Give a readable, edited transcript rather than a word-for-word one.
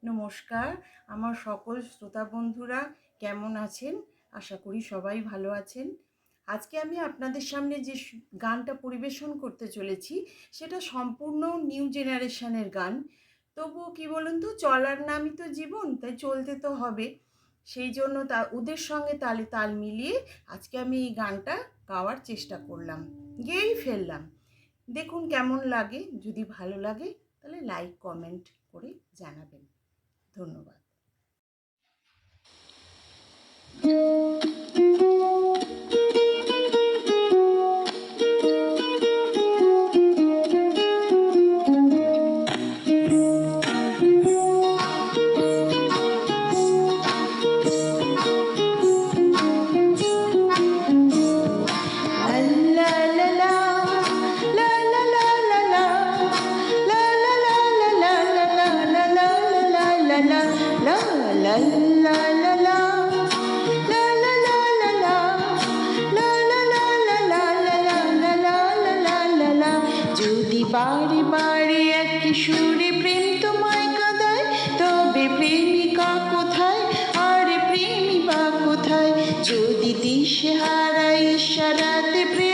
নমস্কার, আমার সকল শ্রোতা বন্ধুরা কেমন আছেন? আশা করি সবাই ভালো আছেন। আজকে আমি আপনাদের সামনে যে গানটা পরিবেশন করতে চলেছি সেটা সম্পূর্ণ নিউ জেনারেশনের গান। তবুও কি বলুন তো, চলার নামই তো জীবন, তাই চলতে তো হবে। সেই জন্য ওদের সঙ্গে তালে তাল মিলিয়ে আজকে আমি এই গানটা গাওয়ার চেষ্টা করলাম, গেয়েই ফেললাম। দেখুন কেমন লাগে। যদি ভালো লাগে তাহলে লাইক কমেন্ট করে জানাবেন। ধন্যবাদ। যদি বারে বারে একই সুরে প্রেম তোমায় কাঁদায়, তবে প্রেমিকা কোথায় আর প্রেমী বা কোথায়? যদি দিশে হারায় ইশারাতে প্রেম